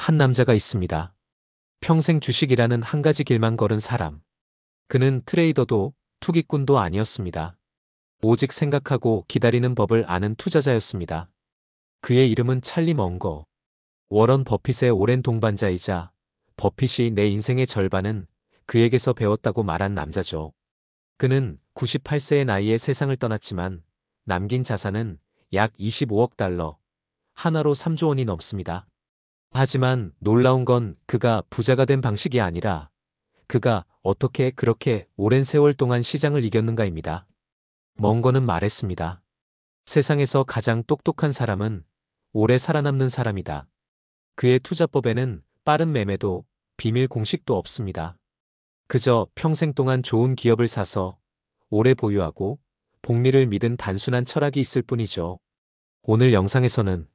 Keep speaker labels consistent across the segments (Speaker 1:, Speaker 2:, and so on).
Speaker 1: 한 남자가 있습니다. 평생 주식이라는 한 가지 길만 걸은 사람. 그는 트레이더도 투기꾼도 아니었습니다. 오직 생각하고 기다리는 법을 아는 투자자였습니다. 그의 이름은 찰리 먼거. 워런 버핏의 오랜 동반자이자 버핏이 내 인생의 절반은 그에게서 배웠다고 말한 남자죠. 그는 98세의 나이에 세상을 떠났지만 남긴 자산은 약 25억 달러, 하나로 3조 원이 넘습니다. 하지만 놀라운 건 그가 부자가 된 방식이 아니라 그가 어떻게 그렇게 오랜 세월 동안 시장을 이겼는가입니다. 먼거는 말했습니다. 세상에서 가장 똑똑한 사람은 오래 살아남는 사람이다. 그의 투자법에는 빠른 매매도 비밀 공식도 없습니다. 그저 평생 동안 좋은 기업을 사서 오래 보유하고 복리를 믿은 단순한 철학이 있을 뿐이죠. 오늘 영상에서는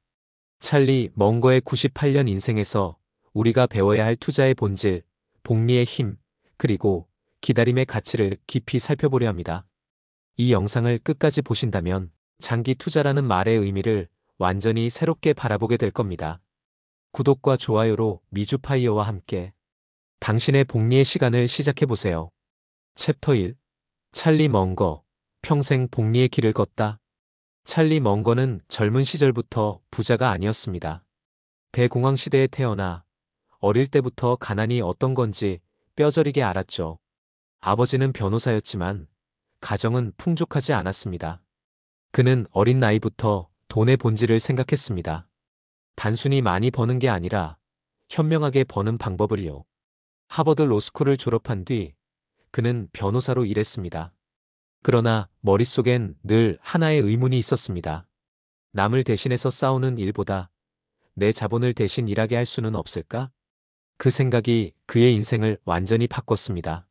Speaker 1: 찰리 먼거의 98년 인생에서 우리가 배워야 할 투자의 본질, 복리의 힘, 그리고 기다림의 가치를 깊이 살펴보려 합니다. 이 영상을 끝까지 보신다면 장기 투자라는 말의 의미를 완전히 새롭게 바라보게 될 겁니다. 구독과 좋아요로 미주파이어와 함께 당신의 복리의 시간을 시작해보세요. 챕터 1. 찰리 먼거, 평생 복리의 길을 걷다. 찰리 먼거는 젊은 시절부터 부자가 아니었습니다. 대공황 시대에 태어나 어릴 때부터 가난이 어떤 건지 뼈저리게 알았죠. 아버지는 변호사였지만 가정은 풍족하지 않았습니다. 그는 어린 나이부터 돈의 본질을 생각했습니다. 단순히 많이 버는 게 아니라 현명하게 버는 방법을요. 하버드 로스쿨을 졸업한 뒤 그는 변호사로 일했습니다. 그러나 머릿속엔 늘 하나의 의문이 있었습니다. 남을 대신해서 싸우는 일보다 내 자본을 대신 일하게 할 수는 없을까? 그 생각이 그의 인생을 완전히 바꿨습니다.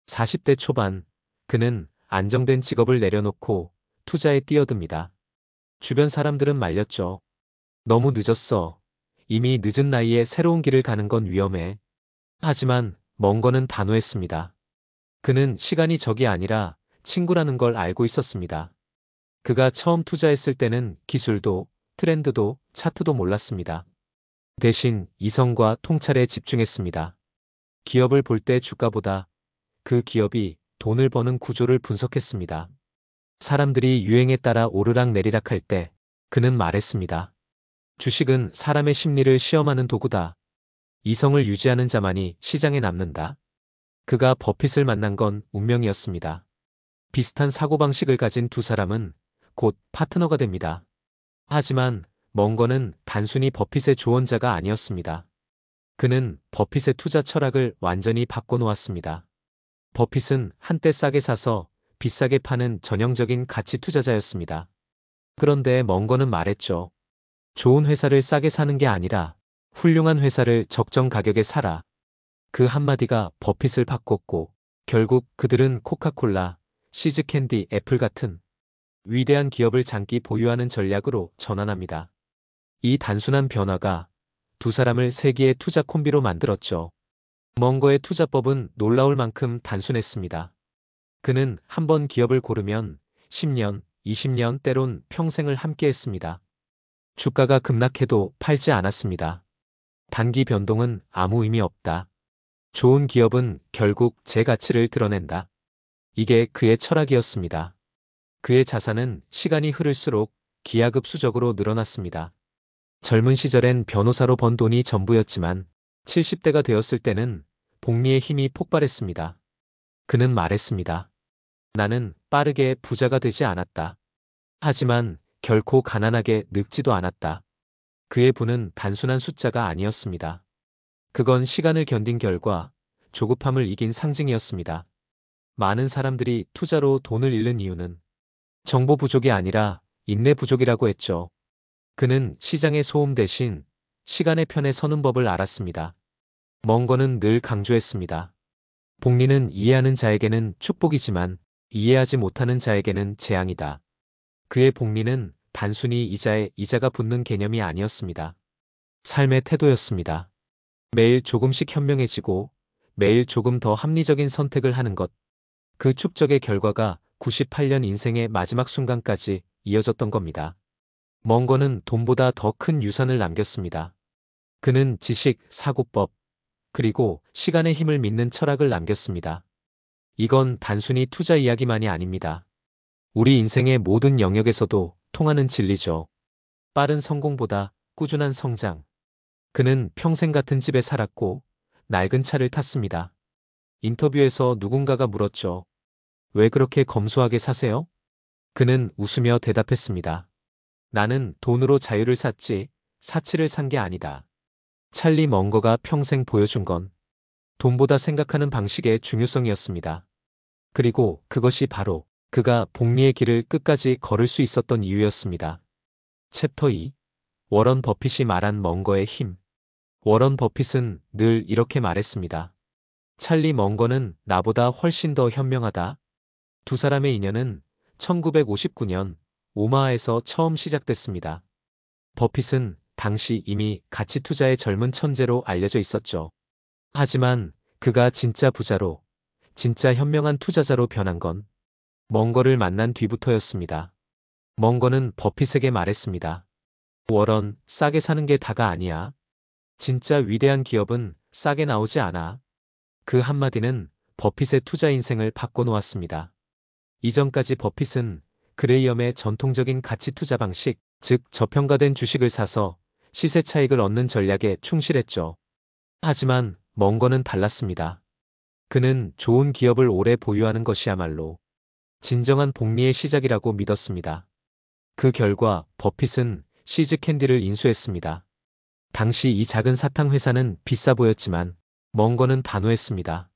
Speaker 1: 40대 초반, 그는 안정된 직업을 내려놓고 투자에 뛰어듭니다. 주변 사람들은 말렸죠. 너무 늦었어. 이미 늦은 나이에 새로운 길을 가는 건 위험해. 하지만 먼거는 단호했습니다. 그는 시간이 적이 아니라 친구라는 걸 알고 있었습니다. 그가 처음 투자했을 때는 기술도, 트렌드도, 차트도 몰랐습니다. 대신 이성과 통찰에 집중했습니다. 기업을 볼 때 주가보다 그 기업이 돈을 버는 구조를 분석했습니다. 사람들이 유행에 따라 오르락 내리락 할 때 그는 말했습니다. 주식은 사람의 심리를 시험하는 도구다. 이성을 유지하는 자만이 시장에 남는다. 그가 버핏을 만난 건 운명이었습니다. 비슷한 사고방식을 가진 두 사람은 곧 파트너가 됩니다. 하지만 먼거는 단순히 버핏의 조언자가 아니었습니다. 그는 버핏의 투자 철학을 완전히 바꿔놓았습니다. 버핏은 한때 싸게 사서 비싸게 파는 전형적인 가치 투자자였습니다. 그런데 먼거는 말했죠. 좋은 회사를 싸게 사는 게 아니라 훌륭한 회사를 적정 가격에 사라. 그 한마디가 버핏을 바꿨고 결국 그들은 코카콜라, 시즈캔디, 애플 같은 위대한 기업을 장기 보유하는 전략으로 전환합니다. 이 단순한 변화가 두 사람을 세기의 투자 콤비로 만들었죠. 먼거의 투자법은 놀라울 만큼 단순했습니다. 그는 한 번 기업을 고르면 10년, 20년 때론 평생을 함께했습니다. 주가가 급락해도 팔지 않았습니다. 단기 변동은 아무 의미 없다. 좋은 기업은 결국 제 가치를 드러낸다. 이게 그의 철학이었습니다. 그의 자산은 시간이 흐를수록 기하급수적으로 늘어났습니다. 젊은 시절엔 변호사로 번 돈이 전부였지만 70대가 되었을 때는 복리의 힘이 폭발했습니다. 그는 말했습니다. 나는 빠르게 부자가 되지 않았다. 하지만 결코 가난하게 늙지도 않았다. 그의 부는 단순한 숫자가 아니었습니다. 그건 시간을 견딘 결과 조급함을 이긴 상징이었습니다. 많은 사람들이 투자로 돈을 잃는 이유는 정보 부족이 아니라 인내 부족이라고 했죠. 그는 시장의 소음 대신 시간의 편에 서는 법을 알았습니다. 먼거는 늘 강조했습니다. 복리는 이해하는 자에게는 축복이지만 이해하지 못하는 자에게는 재앙이다. 그의 복리는 단순히 이자에 이자가 붙는 개념이 아니었습니다. 삶의 태도였습니다. 매일 조금씩 현명해지고 매일 조금 더 합리적인 선택을 하는 것. 그 축적의 결과가 98년 인생의 마지막 순간까지 이어졌던 겁니다. 먼거는 돈보다 더 큰 유산을 남겼습니다. 그는 지식, 사고법, 그리고 시간의 힘을 믿는 철학을 남겼습니다. 이건 단순히 투자 이야기만이 아닙니다. 우리 인생의 모든 영역에서도 통하는 진리죠. 빠른 성공보다 꾸준한 성장. 그는 평생 같은 집에 살았고 낡은 차를 탔습니다. 인터뷰에서 누군가가 물었죠. 왜 그렇게 검소하게 사세요? 그는 웃으며 대답했습니다. 나는 돈으로 자유를 샀지 사치를 산 게 아니다. 찰리 멍거가 평생 보여준 건 돈보다 생각하는 방식의 중요성이었습니다. 그리고 그것이 바로 그가 복리의 길을 끝까지 걸을 수 있었던 이유였습니다. 챕터 2. 워런 버핏이 말한 멍거의 힘. 워런 버핏은 늘 이렇게 말했습니다. 찰리 멍거는 나보다 훨씬 더 현명하다. 두 사람의 인연은 1959년 오마하에서 처음 시작됐습니다. 버핏은 당시 이미 가치 투자의 젊은 천재로 알려져 있었죠. 하지만 그가 진짜 부자로, 진짜 현명한 투자자로 변한 건 멍거를 만난 뒤부터였습니다. 멍거는 버핏에게 말했습니다. 워런, 싸게 사는 게 다가 아니야. 진짜 위대한 기업은 싸게 나오지 않아. 그 한마디는 버핏의 투자 인생을 바꿔놓았습니다. 이전까지 버핏은 그레이엄의 전통적인 가치 투자 방식, 즉 저평가된 주식을 사서 시세 차익을 얻는 전략에 충실했죠. 하지만 멍거는 달랐습니다. 그는 좋은 기업을 오래 보유하는 것이야말로 진정한 복리의 시작이라고 믿었습니다. 그 결과 버핏은 시즈 캔디를 인수했습니다. 당시 이 작은 사탕 회사는 비싸 보였지만 멍거는 단호했습니다.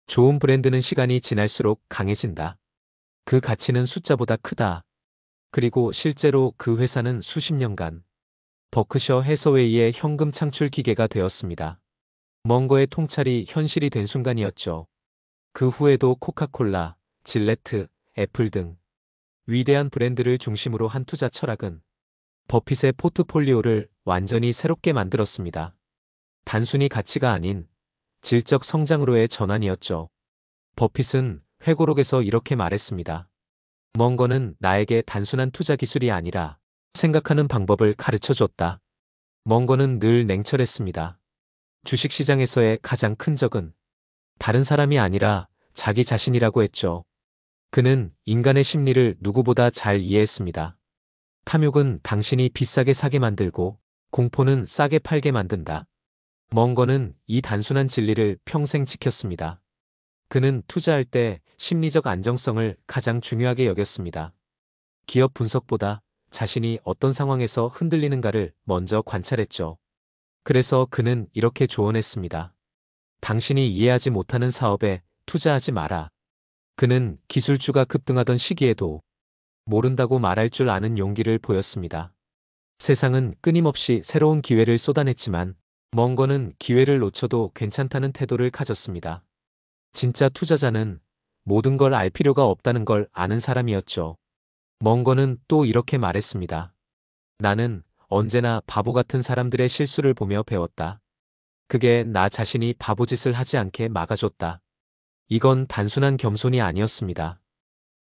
Speaker 1: 좋은 브랜드는 시간이 지날수록 강해진다. 그 가치는 숫자보다 크다. 그리고 실제로 그 회사는 수십 년간 버크셔 해서웨이의 현금 창출 기계가 되었습니다. 멍거의 통찰이 현실이 된 순간이었죠. 그 후에도 코카콜라, 질레트, 애플 등 위대한 브랜드를 중심으로 한 투자 철학은 버핏의 포트폴리오를 완전히 새롭게 만들었습니다. 단순히 가치가 아닌 질적 성장으로의 전환이었죠. 버핏은 회고록에서 이렇게 말했습니다. 멍거는 나에게 단순한 투자 기술이 아니라 생각하는 방법을 가르쳐 줬다. 멍거는 늘 냉철했습니다. 주식시장에서의 가장 큰 적은 다른 사람이 아니라 자기 자신이라고 했죠. 그는 인간의 심리를 누구보다 잘 이해했습니다. 탐욕은 당신이 비싸게 사게 만들고 공포는 싸게 팔게 만든다. 멍거는 이 단순한 진리를 평생 지켰습니다. 그는 투자할 때 심리적 안정성을 가장 중요하게 여겼습니다. 기업 분석보다 자신이 어떤 상황에서 흔들리는가를 먼저 관찰했죠. 그래서 그는 이렇게 조언했습니다. 당신이 이해하지 못하는 사업에 투자하지 마라. 그는 기술주가 급등하던 시기에도 모른다고 말할 줄 아는 용기를 보였습니다. 세상은 끊임없이 새로운 기회를 쏟아냈지만 멍거는 기회를 놓쳐도 괜찮다는 태도를 가졌습니다. 진짜 투자자는 모든 걸 알 필요가 없다는 걸 아는 사람이었죠. 멍거는 또 이렇게 말했습니다. 나는 언제나 바보 같은 사람들의 실수를 보며 배웠다. 그게 나 자신이 바보짓을 하지 않게 막아줬다. 이건 단순한 겸손이 아니었습니다.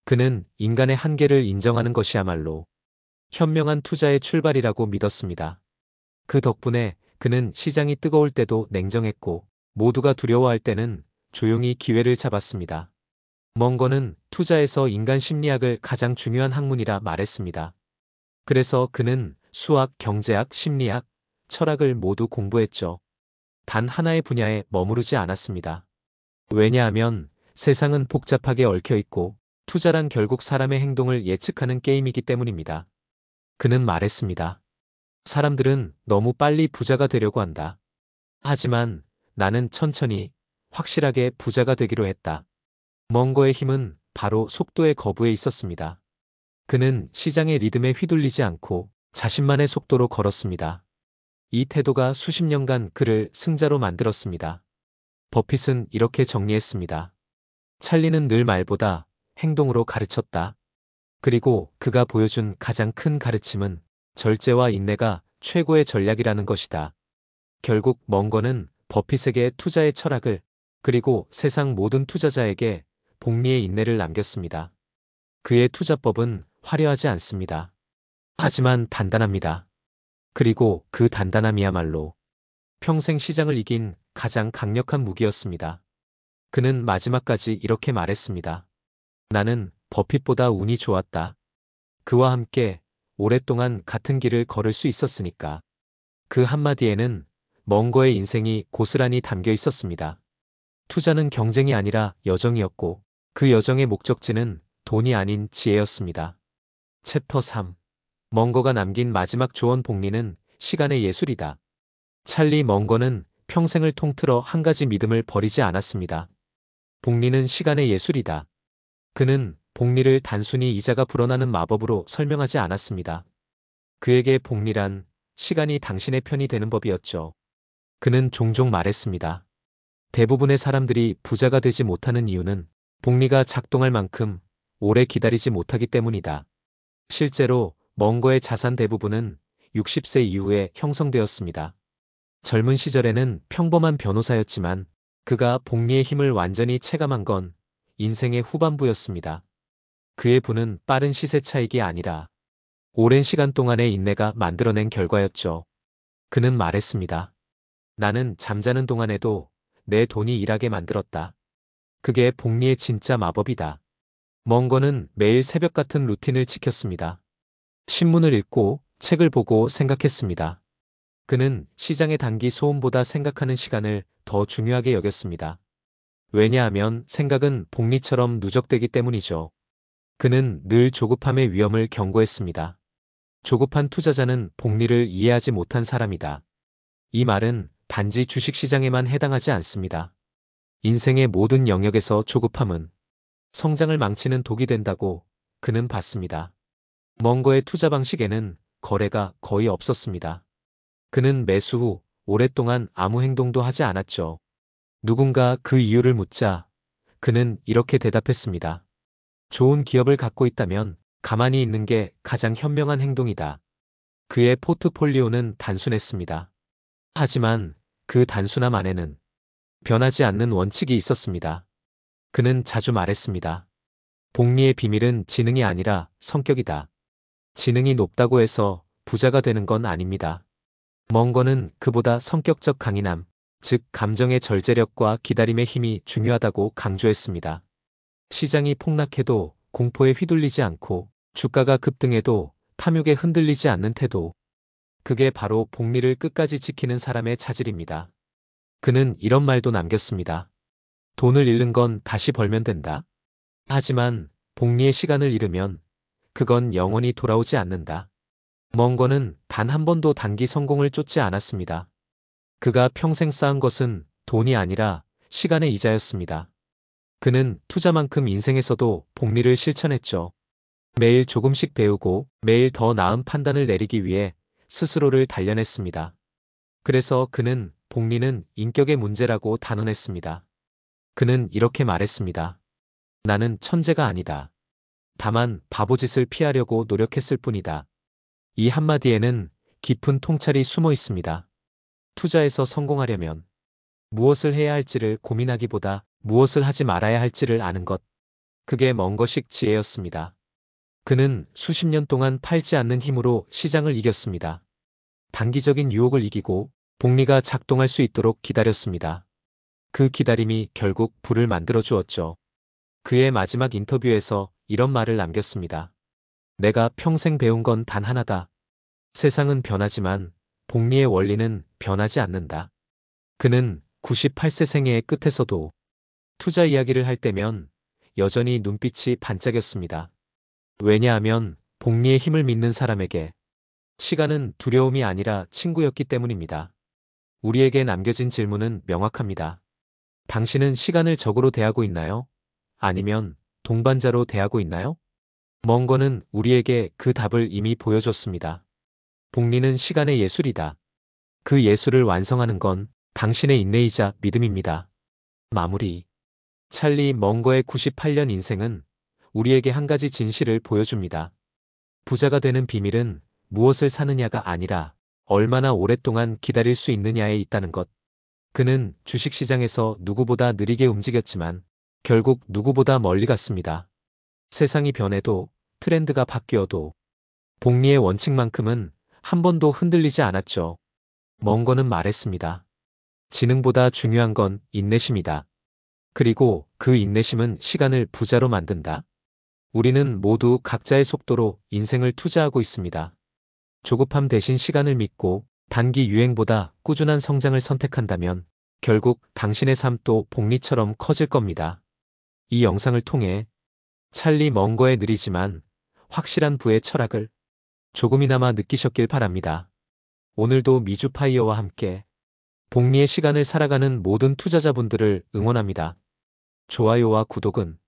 Speaker 1: 그는 인간의 한계를 인정하는 것이야말로 현명한 투자의 출발이라고 믿었습니다. 그 덕분에 그는 시장이 뜨거울 때도 냉정했고 모두가 두려워할 때는 조용히 기회를 잡았습니다. 멍거는 투자에서 인간 심리학을 가장 중요한 학문이라 말했습니다. 그래서 그는 수학, 경제학, 심리학, 철학을 모두 공부했죠. 단 하나의 분야에 머무르지 않았습니다. 왜냐하면 세상은 복잡하게 얽혀 있고 투자란 결국 사람의 행동을 예측하는 게임이기 때문입니다. 그는 말했습니다. 사람들은 너무 빨리 부자가 되려고 한다. 하지만 나는 천천히 확실하게 부자가 되기로 했다. 멍거의 힘은 바로 속도의 거부에 있었습니다. 그는 시장의 리듬에 휘둘리지 않고 자신만의 속도로 걸었습니다. 이 태도가 수십 년간 그를 승자로 만들었습니다. 버핏은 이렇게 정리했습니다. 찰리는 늘 말보다 행동으로 가르쳤다. 그리고 그가 보여준 가장 큰 가르침은 절제와 인내가 최고의 전략이라는 것이다. 결국 멍거는 버핏에게 투자의 철학을 그리고 세상 모든 투자자에게 복리의 인내를 남겼습니다. 그의 투자법은 화려하지 않습니다. 하지만 단단합니다. 그리고 그 단단함이야말로 평생 시장을 이긴 가장 강력한 무기였습니다. 그는 마지막까지 이렇게 말했습니다. 나는 버핏보다 운이 좋았다. 그와 함께 오랫동안 같은 길을 걸을 수 있었으니까. 그 한마디에는 멍거의 인생이 고스란히 담겨 있었습니다. 투자는 경쟁이 아니라 여정이었고 그 여정의 목적지는 돈이 아닌 지혜였습니다. 챕터 3. 멍거가 남긴 마지막 조언. 복리는 시간의 예술이다. 찰리 멍거는 평생을 통틀어 한 가지 믿음을 버리지 않았습니다. 복리는 시간의 예술이다. 그는 복리를 단순히 이자가 불어나는 마법으로 설명하지 않았습니다. 그에게 복리란 시간이 당신의 편이 되는 법이었죠. 그는 종종 말했습니다. 대부분의 사람들이 부자가 되지 못하는 이유는 복리가 작동할 만큼 오래 기다리지 못하기 때문이다. 실제로 멍거의 자산 대부분은 60세 이후에 형성되었습니다. 젊은 시절에는 평범한 변호사였지만 그가 복리의 힘을 완전히 체감한 건 인생의 후반부였습니다. 그의 부는 빠른 시세 차익이 아니라 오랜 시간 동안의 인내가 만들어낸 결과였죠. 그는 말했습니다. 나는 잠자는 동안에도 내 돈이 일하게 만들었다. 그게 복리의 진짜 마법이다. 멍거는 매일 새벽 같은 루틴을 지켰습니다. 신문을 읽고 책을 보고 생각했습니다. 그는 시장의 단기 소음보다 생각하는 시간을 더 중요하게 여겼습니다. 왜냐하면 생각은 복리처럼 누적되기 때문이죠. 그는 늘 조급함의 위험을 경고했습니다. 조급한 투자자는 복리를 이해하지 못한 사람이다. 이 말은 단지 주식시장에만 해당하지 않습니다. 인생의 모든 영역에서 조급함은 성장을 망치는 독이 된다고 그는 봤습니다. 멍거의 투자 방식에는 거래가 거의 없었습니다. 그는 매수 후 오랫동안 아무 행동도 하지 않았죠. 누군가 그 이유를 묻자 그는 이렇게 대답했습니다. 좋은 기업을 갖고 있다면 가만히 있는 게 가장 현명한 행동이다. 그의 포트폴리오는 단순했습니다. 하지만 그 단순함 안에는 변하지 않는 원칙이 있었습니다. 그는 자주 말했습니다. 복리의 비밀은 지능이 아니라 성격이다. 지능이 높다고 해서 부자가 되는 건 아닙니다. 멍거는 그보다 성격적 강인함, 즉 감정의 절제력과 기다림의 힘이 중요하다고 강조했습니다. 시장이 폭락해도 공포에 휘둘리지 않고 주가가 급등해도 탐욕에 흔들리지 않는 태도. 그게 바로 복리를 끝까지 지키는 사람의 차질입니다. 그는 이런 말도 남겼습니다. 돈을 잃는 건 다시 벌면 된다. 하지만 복리의 시간을 잃으면 그건 영원히 돌아오지 않는다. 멍거는 단 한 번도 단기 성공을 쫓지 않았습니다. 그가 평생 쌓은 것은 돈이 아니라 시간의 이자였습니다. 그는 투자만큼 인생에서도 복리를 실천했죠. 매일 조금씩 배우고 매일 더 나은 판단을 내리기 위해 스스로를 단련했습니다. 그래서 그는 복리는 인격의 문제라고 단언했습니다. 그는 이렇게 말했습니다. 나는 천재가 아니다. 다만 바보짓을 피하려고 노력했을 뿐이다. 이 한마디에는 깊은 통찰이 숨어 있습니다. 투자에서 성공하려면 무엇을 해야 할지를 고민하기보다 무엇을 하지 말아야 할지를 아는 것. 그게 멍거식 지혜였습니다. 그는 수십 년 동안 팔지 않는 힘으로 시장을 이겼습니다. 단기적인 유혹을 이기고 복리가 작동할 수 있도록 기다렸습니다. 그 기다림이 결국 부를 만들어 주었죠. 그의 마지막 인터뷰에서 이런 말을 남겼습니다. 내가 평생 배운 건 단 하나다. 세상은 변하지만 복리의 원리는 변하지 않는다. 그는 98세 생애의 끝에서도 투자 이야기를 할 때면 여전히 눈빛이 반짝였습니다. 왜냐하면 복리의 힘을 믿는 사람에게 시간은 두려움이 아니라 친구였기 때문입니다. 우리에게 남겨진 질문은 명확합니다. 당신은 시간을 적으로 대하고 있나요? 아니면 동반자로 대하고 있나요? 멍거는 우리에게 그 답을 이미 보여줬습니다. 복리는 시간의 예술이다. 그 예술을 완성하는 건 당신의 인내이자 믿음입니다. 마무리. 찰리 멍거의 98년 인생은 우리에게 한 가지 진실을 보여줍니다. 부자가 되는 비밀은 무엇을 사느냐가 아니라 얼마나 오랫동안 기다릴 수 있느냐에 있다는 것. 그는 주식시장에서 누구보다 느리게 움직였지만 결국 누구보다 멀리 갔습니다. 세상이 변해도 트렌드가 바뀌어도 복리의 원칙만큼은 한 번도 흔들리지 않았죠. 멍거는 말했습니다. 지능보다 중요한 건 인내심이다. 그리고 그 인내심은 시간을 부자로 만든다. 우리는 모두 각자의 속도로 인생을 투자하고 있습니다. 조급함 대신 시간을 믿고 단기 유행보다 꾸준한 성장을 선택한다면 결국 당신의 삶도 복리처럼 커질 겁니다. 이 영상을 통해 찰리 먼거의 느리지만 확실한 부의 철학을 조금이나마 느끼셨길 바랍니다. 오늘도 미주파이어와 함께 복리의 시간을 살아가는 모든 투자자분들을 응원합니다. 좋아요와 구독은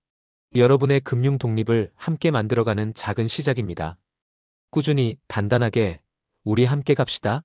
Speaker 1: 여러분의 금융 독립을 함께 만들어가는 작은 시작입니다. 꾸준히 단단하게 우리 함께 갑시다.